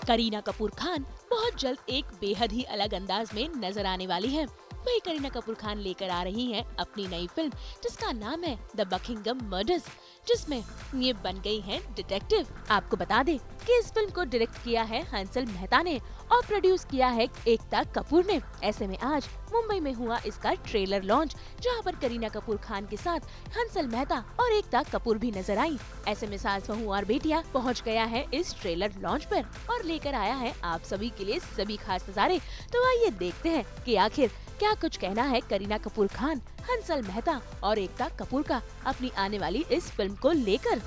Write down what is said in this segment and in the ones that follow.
करीना कपूर खान बहुत जल्द एक बेहद ही अलग अंदाज में नजर आने वाली हैं। वही करीना कपूर खान लेकर आ रही हैं अपनी नई फिल्म जिसका नाम है द बकिंगम मर्डर्स, जिसमें ये बन गई हैं डिटेक्टिव। आपको बता दें कि इस फिल्म को डायरेक्ट किया है हंसल मेहता ने और प्रोड्यूस किया है एकता कपूर ने। ऐसे में आज मुंबई में हुआ इसका ट्रेलर लॉन्च, जहां पर करीना कपूर खान के साथ हंसल मेहता और एकता कपूर भी नजर आई। ऐसे में सास बहू और बेटिया पहुंच गया है इस ट्रेलर लॉन्च पर और लेकर आया है आप सभी के लिए सभी खास नजारे। तो आइए देखते हैं कि आखिर क्या कुछ कहना है करीना कपूर खान, हंसल मेहता और एकता कपूर का अपनी आने वाली इस फिल्म को लेकर।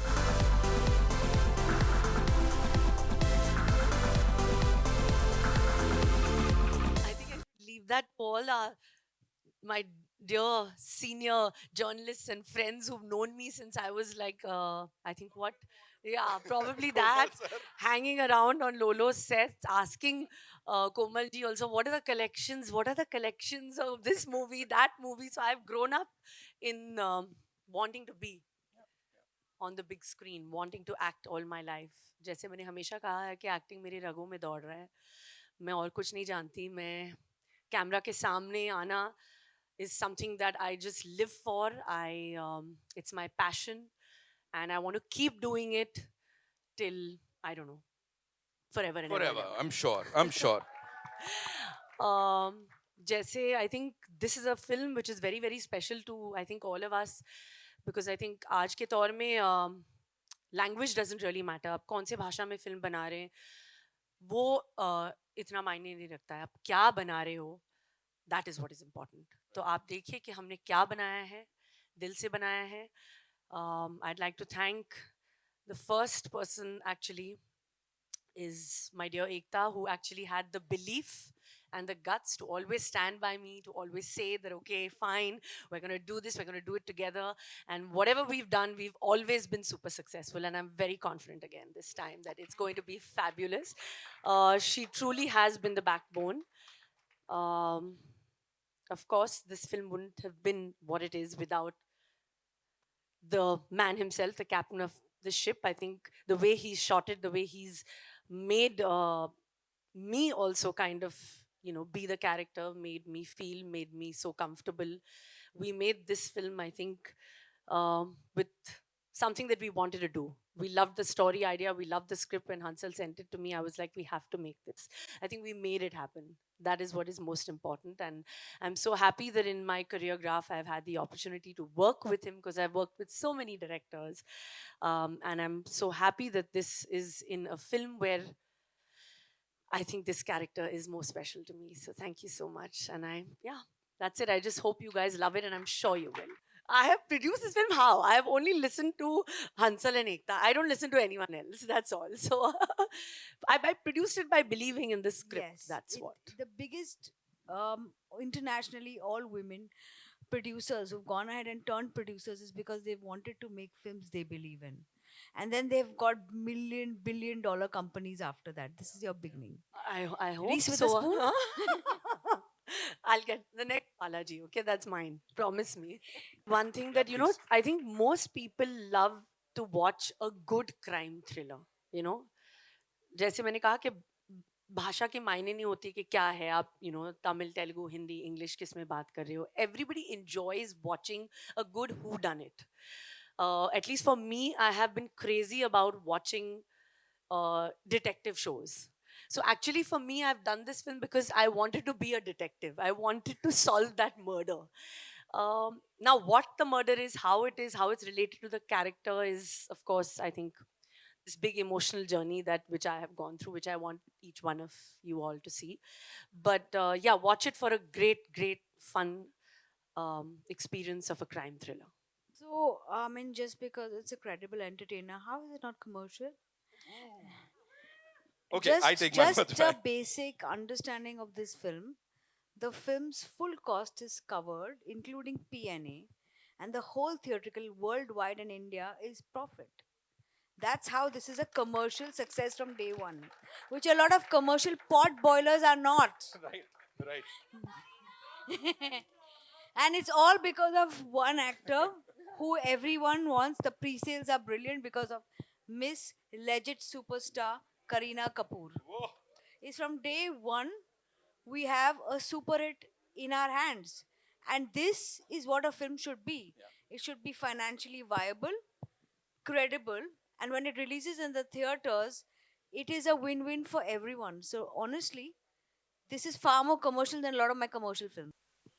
I think I should leave that Paul, my dear senior journalists and friends who've known me since I was like, I think what? Yeah, probably that. Hanging around on Lolo's sets, asking Komal ji also, what are the collections? What are the collections of this movie, that movie? So I've grown up in wanting to be on the big screen, wanting to act all my life. जैसे मैंने हमेशा कहा है कि acting मेरी रगों में दौड़ रहा है, मैं और कुछ नहीं जानती, मैं कैमरा के सामने आना is something that I just live for. It's my passion, and I want to keep doing it till, I don't know, forever and ever. Forever, And I'm sure. I'm sure. ever. जैसे I think this is a film which is very very special to I think all of us, because I think आज के दौर में language doesn't really matter. आप कौन से भाषा में फिल्म बना रहे हैं वो इतना मायने नहीं रखता है, आप क्या बना रहे हो, that is what is important. तो आप देखिए कि हमने क्या बनाया है, दिल से बनाया है। I'd like to thank the first person actually is my dear Ekta, who actually had the belief and the guts to always stand by me, to always say that, okay, fine, we're going to do this, we're going to do it together. And whatever we've done, we've always been super successful. And I'm very confident again this time that it's going to be fabulous. She truly has been the backbone. Um, of course, this film wouldn't have been what it is without the man himself, the captain of the ship. I think the way he's shot it, the way he's made me also kind of, you know, be the character, made me feel, made me so comfortable. We made this film, I think, with something that we wanted to do. We loved the story idea, we loved the script. When Hansel sent it to me, I was like, we have to make this. I think we made it happen. That is what is most important. And I'm so happy that in my career graph, I've had the opportunity to work with him, because I've worked with so many directors. And I'm so happy that this is in a film where I think this character is more special to me. So thank you so much. And yeah, that's it. I just hope you guys love it, and I'm sure you will. I have produced this film. How? I have only listened to Hansal and Ekta. I don't listen to anyone else. That's all. So I produced it by believing in the script. Yes, That's what. the biggest internationally all women producers who've gone ahead and turned producers is because they've wanted to make films they believe in. And then they've got $1 billion companies after that. This is your beginning. I hope Reese with so. a spoon? I'll get the next Balaji. Okay, that's mine. Promise me. One thing that, you know, I think most people love to watch a good crime thriller. You know, जैसे मैंने कहा कि भाषा के मायने नहीं होती कि क्या है, आप you know Tamil, Telugu, Hindi, English किस में बात कर रहे हो. Everybody enjoys watching a good who done it. At least for me, I have been crazy about watching detective shows. So actually for me, I've done this film because I wanted to be a detective. I wanted to solve that murder. Now what the murder is, how it's related to the character is, of course, I think this big emotional journey that which I have gone through, which I want each one of you all to see. But yeah, watch it for a great fun experience of a crime thriller. So, I mean, just because it's a credible entertainer, how is it not commercial? Okay, I take my Just words a back. basic understanding of this film. The film's full cost is covered, including P&A, and the whole theatrical worldwide in India is profit. That's how this is a commercial success from day one, which a lot of commercial pot boilers are not. Right, right. And it's all because of one actor who everyone wants. The pre sales are brilliant because of Miss Legit Superstar Kareena Kapoor. Is from day one, we have a super hit in our hands. And this is what a film should be. It should be financially viable, credible, and when it releases in the theaters, it is a win win for everyone. So, honestly, this is far more commercial than a lot of my commercial films.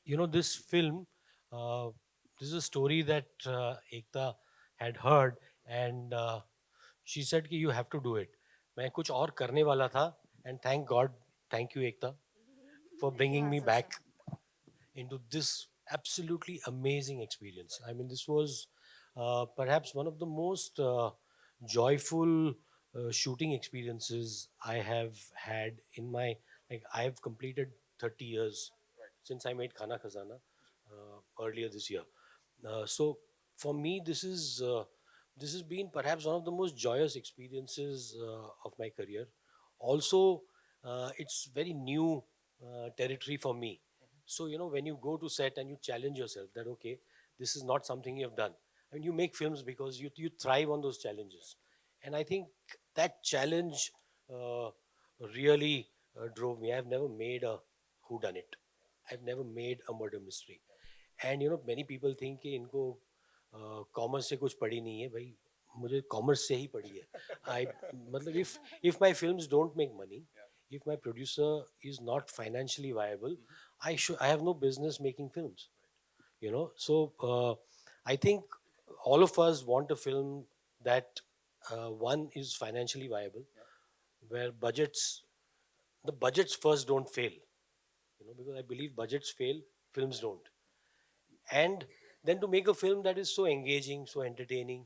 You know, this film, uh, this is a story that Ekta had heard, and she said कि you have to do it. मैं कुछ और करने वाला था, and thank God, thank you Ekta for bringing me back into this absolutely amazing experience. I mean, this was perhaps one of the most joyful shooting experiences I have had in my, like, I have completed 30 years since I made Khana Khazana earlier this year. So for me, this has been perhaps one of the most joyous experiences of my career. Also, it's very new territory for me. So, you know, when you go to set and you challenge yourself that, okay, this is not something you have done. I mean, you make films because you thrive on those challenges. And I think that challenge uh, really drove me. I've never made a whodunit. I've never made a murder mystery. And, you know, many people think कि इनको commerce से कुछ पढ़ी नहीं है भाई मुझे commerce से ही पढ़ी है आई मतलब if my films don't make money, if my producer is not financially viable, I have no business making films, you know. So I think all of us want a film that one is financially viable, where the budgets first don't fail, you know, because I believe budgets fail, films don't. And then to make a film that is so engaging, so entertaining,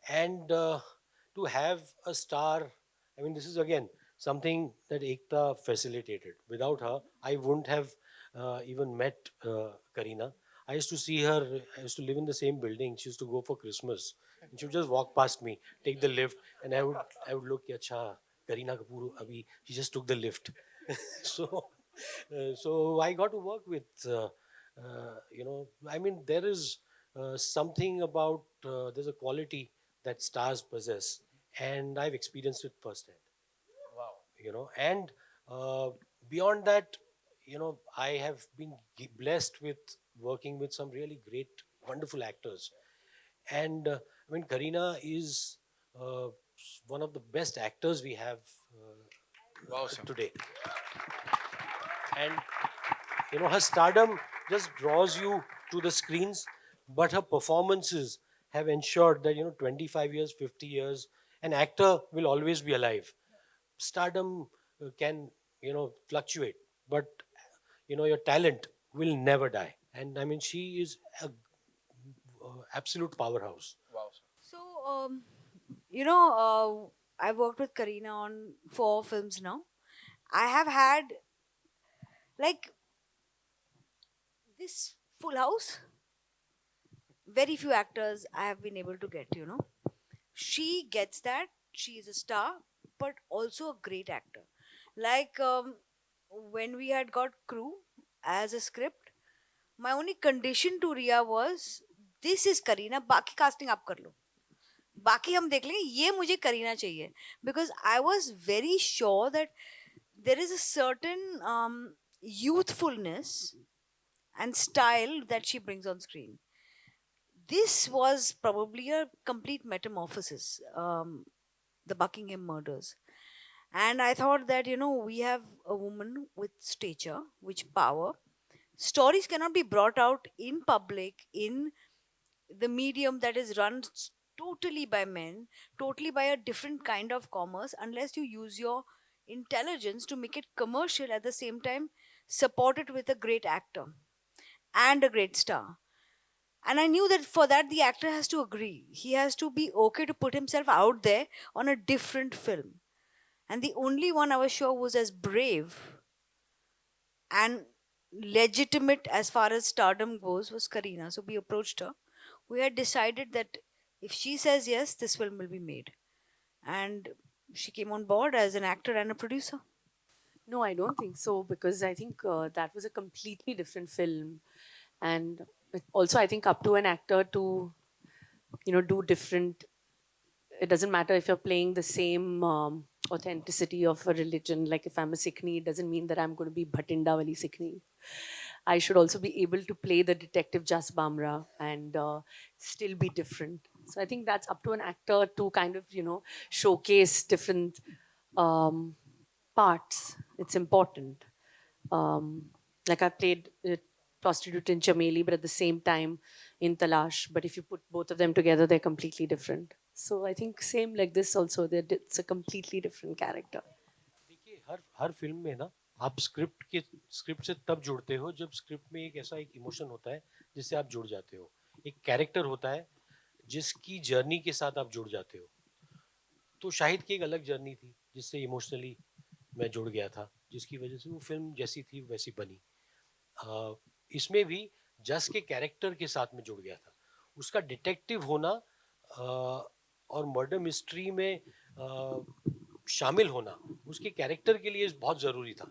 and to have a star. I mean, this is again something that Ekta facilitated. Without her, I wouldn't have even met Kareena. I used to see her. I used to live in the same building. She used to go for Christmas, and she would just walk past me, take the lift, and I would look. Acha, Kareena Kapoor, abhi she just took the lift. so, so I got to work with. You know, I mean, there is something about there's a quality that stars possess, and I've experienced it firsthand. Wow. You know, and beyond that, you know, I have been blessed with working with some really great, wonderful actors, and I mean, Kareena is uh, one of the best actors we have Wow, Sam. today, and you know, her stardom just draws you to the screens, but her performances have ensured that, you know, 25 years, 50 years, an actor will always be alive. Stardom can, you know, fluctuate, but, you know, your talent will never die. And I mean, she is a absolute powerhouse. Wow, Sam. So, you know, I've worked with Kareena on 4 films now. I have had like this Full House. Very few actors I have been able to get, you know. She gets that. She is a star, but also a great actor. Like when we had got Crew as a script, my only condition to Riya was this is Kareena, बाकी casting आप कर लो. बाकी हम देख लेंगे ये मुझे करीना चाहिए because I was very sure that there is a certain youthfulness and style that she brings on screen. This was probably a complete metamorphosis, the Buckingham murders. And I thought that, you know, we have a woman with stature, which power. Stories cannot be brought out in public, in the medium that is run totally by men, totally by a different kind of commerce, unless you use your intelligence to make it commercial at the same time, support it with a great actor and a great star. And I knew that for that, the actor has to agree. He has to be okay to put himself out there on a different film. And the only one I was sure was as brave and legitimate as far as stardom goes was Kareena. So we approached her. We had decided that if she says yes, this film will be made. And she came on board as an actor and a producer. No, I don't think so because I think that was a completely different film, and also I think up to an actor to, you know, do different. It doesn't matter if you're playing the same authenticity of a religion. Like if I'm a Sikhni, it doesn't mean that I'm going to be Bhatinda wali Sikhni. I should also be able to play the detective Jas Bamra and still be different. So I think that's up to an actor to kind of, showcase different um, parts. It's important. Um, like I played a prostitute in Chameli, but at the same time in Talash. But if you put both of them together, they're completely different. So I think same like this also, that it's a completely different character. देखिए हर हर film में ना आप script से तब जुड़ते हो जब script में एक ऐसा एक इमोशन होता है जिससे आप जुड़ जाते हो, एक कैरेक्टर होता है जिसकी जर्नी के साथ आप जुड़ जाते हो। तो शाहिद की एक अलग जर्नी थी जिससे इमोशनली मैं जुड़ गया था, जिसकी वजह से वो फिल्म जैसी थी वैसी बनी। इसमें भी जस के कैरेक्टर के साथ में जुड़ गया था, उसका डिटेक्टिव होना और मर्डर मिस्ट्री में शामिल होना उसके कैरेक्टर के लिए बहुत ज़रूरी था,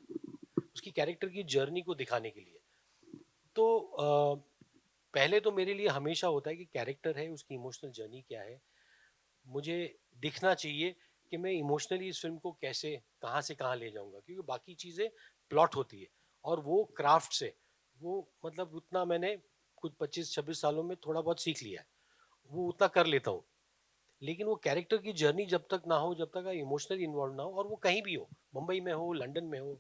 उसकी कैरेक्टर की जर्नी को दिखाने के लिए। तो पहले तो मेरे लिए हमेशा होता है कि कैरेक्टर है, उसकी इमोशनल जर्नी क्या है, मुझे दिखना चाहिए कि मैं इमोशनली इस फिल्म को कैसे कहाँ से कहाँ ले जाऊंगा, क्योंकि बाकी चीज़ें प्लॉट होती है और वो क्राफ्ट से वो मतलब उतना मैंने कुछ 25-26 सालों में थोड़ा बहुत सीख लिया है, वो उतना कर लेता हूँ। लेकिन वो कैरेक्टर की जर्नी जब तक ना हो, जब तक इमोशनली इन्वॉल्व ना हो, और वो कहीं भी हो, मुंबई में हो, लंदन में हो,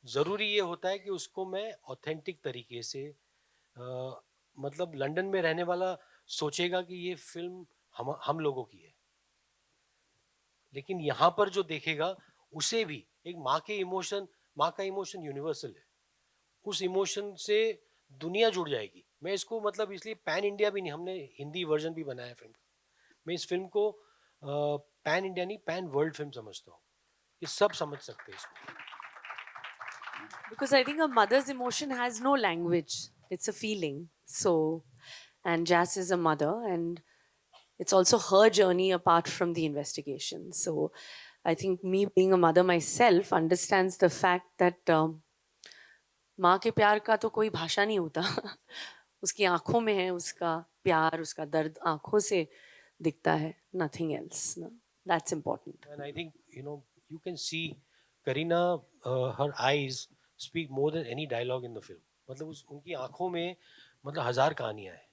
ज़रूरी ये होता है कि उसको मैं ऑथेंटिक तरीके से मतलब लंदन में रहने वाला सोचेगा कि ये फिल्म हम लोगों की है, लेकिन यहाँ पर जो देखेगा उसे भी एक माँ का इमोशन यूनिवर्सल है, उस इमोशन से दुनिया जुड़ जाएगी। मैं इसको मतलब इसलिए पैन इंडिया भी नहीं, हमने हिंदी वर्जन भी बनाया फिल्म का, मैं इस फिल्म को पैन इंडिया नहीं पैन वर्ल्ड फिल्म समझता हूँ, ये सब समझ सकते हैं इसको। Because I think a mother's emotion has no language, it's a feeling. So, and Jas is a mother, and it's also her journey apart from the investigation. So, I think me being a mother myself understands the fact that माँ के प्यार का तो कोई भाषा नहीं होता उसकी आंखों में है उसका प्यार, उसका दर्द आंखों से दिखता है, nothing else. No? That's important. And I think you can see Kareena, her eyes speak more than any dialogue in the film. मतलब उनकी आंखों में मतलब हजार कहानियां हैं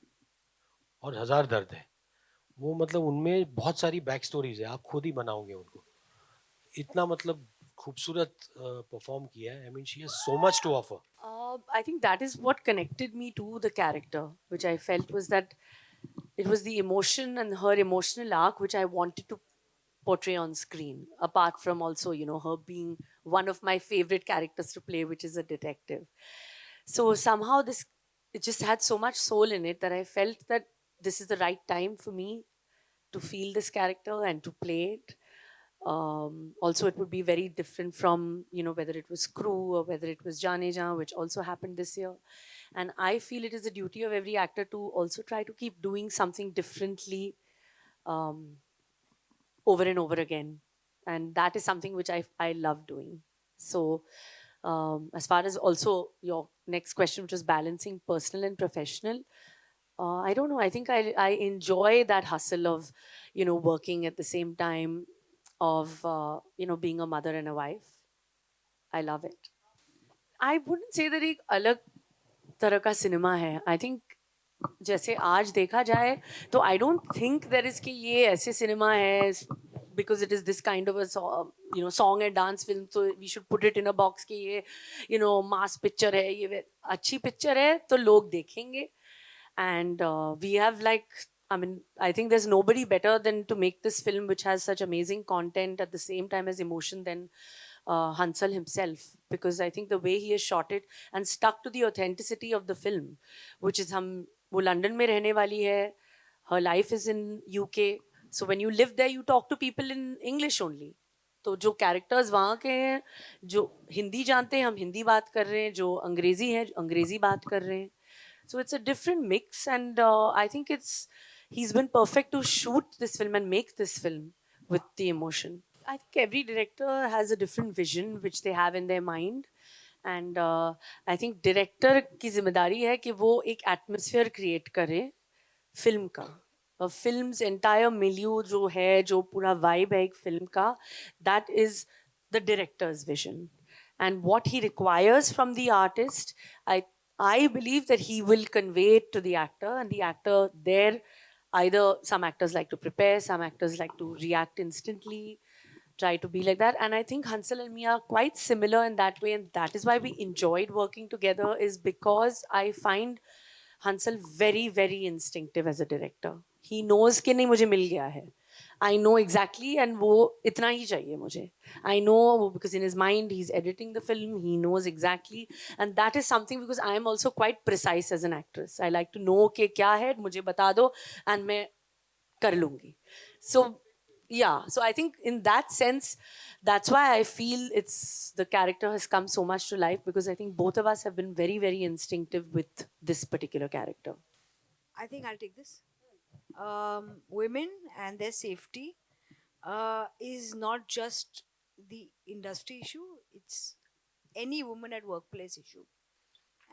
और हजार दर्द है, वो मतलब उनमें बहुत सारी बैक स्टोरीज है, आप खुद ही बनाओगे उनको, इतना मतलब खूबसूरत परफॉर्म किया है। I mean, she has so much to offer. I think that is what connected me to the character, which I felt was that it was the emotion and her emotional arc which I wanted to portray on screen, apart from also, her being one of my favorite characters to play, which is a detective. So somehow it just had so much soul in it that I felt that this is the right time for me to feel this character and to play it. Also, it would be very different from, whether it was Crew or whether it was Jaane Jaan, which also happened this year. And I feel it is a duty of every actor to also try to keep doing something differently um, over and over again. And that is something which I love doing. So, as far as also your next question, which was balancing personal and professional, I don't know. I think I enjoy that hustle of, working at the same time, of, being a mother and a wife. I love it. I wouldn't say that एक अलग तरह का cinema है. I think जैसे आज देखा जाए तो I don't think there is कि ये ऐसे सिनेमा है because it is this kind of a song and dance film, so we should put it in a box कि ये mass picture है, ये अच्छी picture है तो लोग देखेंगे. And we have I think there's nobody better than to make this film which has such amazing content at the same time as emotion than Hansal himself, because I think the way he has shot it and stuck to the authenticity of the film, which is वो London में रहने वाली है, her life is in UK, so when you live there you talk to people in English only. तो जो characters वहाँ के हैं, जो हिंदी जानते हैं हम हिंदी बात कर रहे हैं, जो अंग्रेजी हैं अंग्रेजी बात कर रहे हैं. So it's a different mix, and I think he's been perfect to shoot this film and make this film with the emotion. I think every director has a different vision which they have in their mind, and I think director की जिम्मेदारी है कि वो एक atmosphere create करे film का. film's entire milieu जो है, जो पूरा vibe है एक film का, that is the director's vision. And what he requires from the artist, I believe that he will convey it to the actor, and the actor there, either some actors like to prepare, some actors like to react instantly, try to be like that. And I think Hansel and me are quite similar in that way, and that is why we enjoyed working together, is because I find Hansel very, very instinctive as a director. He knows कि नहीं मुझे मिल गया है. I know exactly, and वो इतना ही चाहिए मुझे. I know because in his mind he's editing the film. He knows exactly, and that is something because I am also quite precise as an actress. I like to know कि क्या है मुझे बता दो and मैं कर लूँगी. So yeah, so I think in that sense, that's why I feel it's the character has come so much to life, because I think both of us have been very, very instinctive with this particular character. I think I'll take this. Women and their safety is not just the industry issue, it's any woman at workplace issue.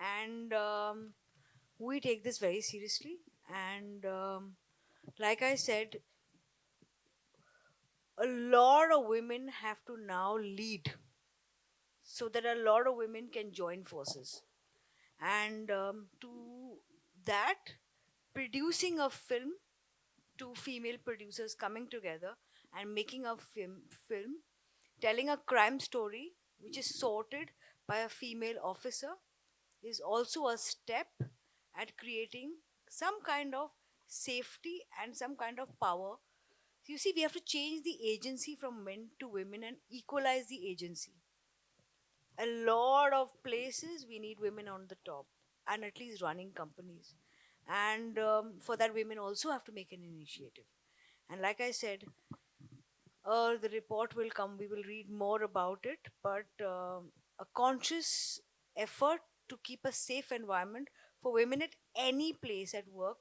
And we take this very seriously. And like I said, a lot of women have to now lead so that a lot of women can join forces. And to that, producing a film, two female producers coming together and making a film telling a crime story which is sorted by a female officer is also a step at creating some kind of safety and some kind of power. You see, we have to change the agency from men to women and equalize the agency. A lot of places we need women on the top and at least running companies. And for that, women also have to make an initiative. And like I said, the report will come, we will read more about it, but a conscious effort to keep a safe environment for women at any place at work.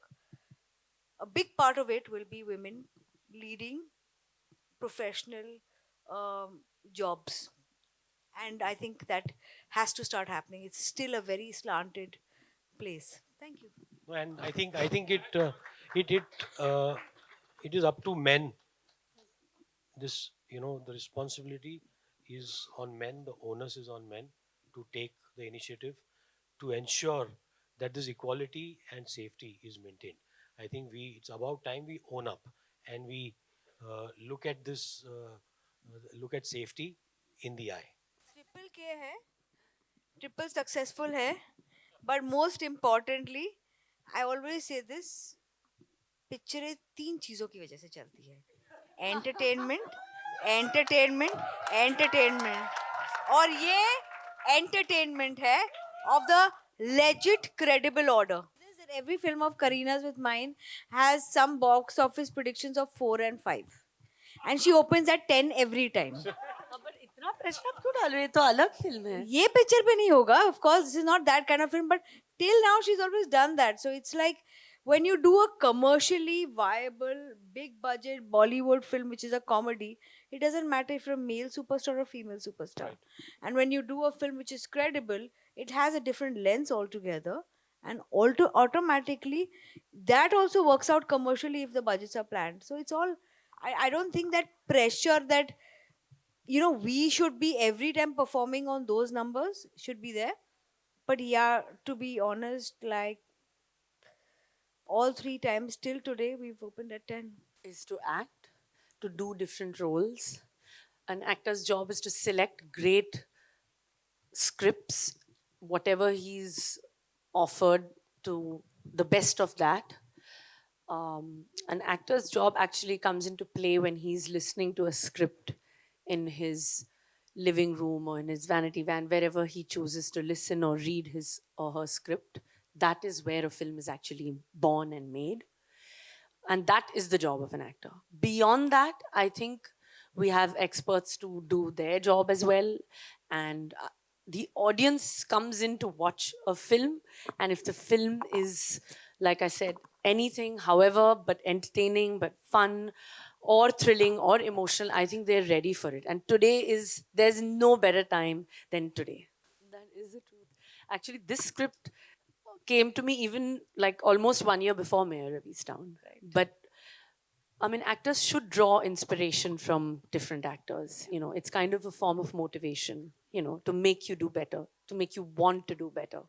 A big part of it will be women leading professional jobs. And I think that has to start happening. It's still a very slanted place. Thank you. And I think it is up to men. This, the responsibility is on men. The onus is on men to take the initiative to ensure that this equality and safety is maintained. I think it's about time we own up and we look at this, look at safety in the eye. Triple K है, triple successful है, but most importantly, I always say this, पिक्चरें तीन चीजों की वजह से चलती है, एंटरटेनमेंट, एंटरटेनमेंट, एंटरटेनमेंट, और ये एंटरटेनमेंट है of the legit credible order. Every film of Kareena's with mine has some box office predictions of 4 and 5, and she opens at 10 every time. पर इतना प्रेशर आप क्यों डाल रहे हैं? तो अलग फिल्म है. ये पिक्चर पे नहीं होगा, of course this is not that kind of film, but till now she's always done that. So it's like when you do a commercially viable big budget Bollywood film which is a comedy, it doesn't matter if you're a male superstar or female superstar. And when you do a film which is credible, it has a different lens altogether, and automatically that also works out commercially if the budgets are planned. So it's all, I don't think that pressure that we should be every time performing on those numbers should be there. But yeah, to be honest, like all 3 times till today, we've opened at 10. Is to act, to do different roles. An actor's job is to select great scripts, whatever he's offered, to the best of that. An actor's job actually comes into play when he's listening to a script in his living room or in his vanity van, wherever he chooses to listen or read his or her script. That is where a film is actually born and made. And that is the job of an actor. Beyond that, I think we have experts to do their job as well. And the audience comes in to watch a film. And if the film is, like I said, anything, however, but entertaining, but fun, or thrilling, or emotional, I think they're ready for it. And there's no better time than today. That is the truth. Actually, this script came to me even like almost 1 year before Mayor Ravi's Town. Right. But I mean, actors should draw inspiration from different actors. You know, it's kind of a form of motivation, you know, to make you do better, to make you want to do better.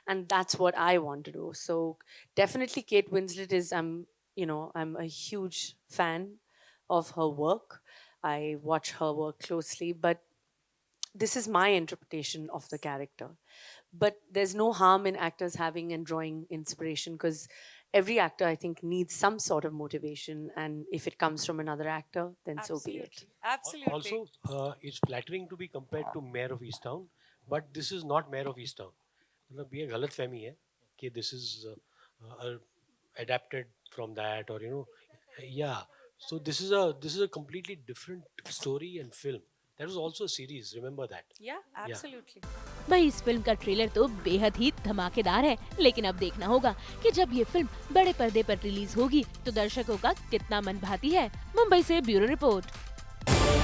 And that's what I want to do. So definitely Kate Winslet is, I'm a huge fan of her work. I watch her work closely, but this is my interpretation of the character. But there's no harm in actors having and drawing inspiration, because every actor, I think, needs some sort of motivation, and if it comes from another actor, then so be it. Absolutely. Also, it's flattering to be compared to Mayor of Easttown, but this is not Mayor of Easttown. मतलब ये गलत फहमी है कि this is adapted from that, or yeah. So this is a completely different story and film. That was also a series. Remember that. Yeah, absolutely. भाई इस film का trailer तो बेहद ही धमाकेदार है, लेकिन अब देखना होगा कि जब ये फिल्म बड़े पर्दे पर रिलीज होगी तो दर्शकों का कितना मन भाती है। मुंबई से ब्यूरो रिपोर्ट।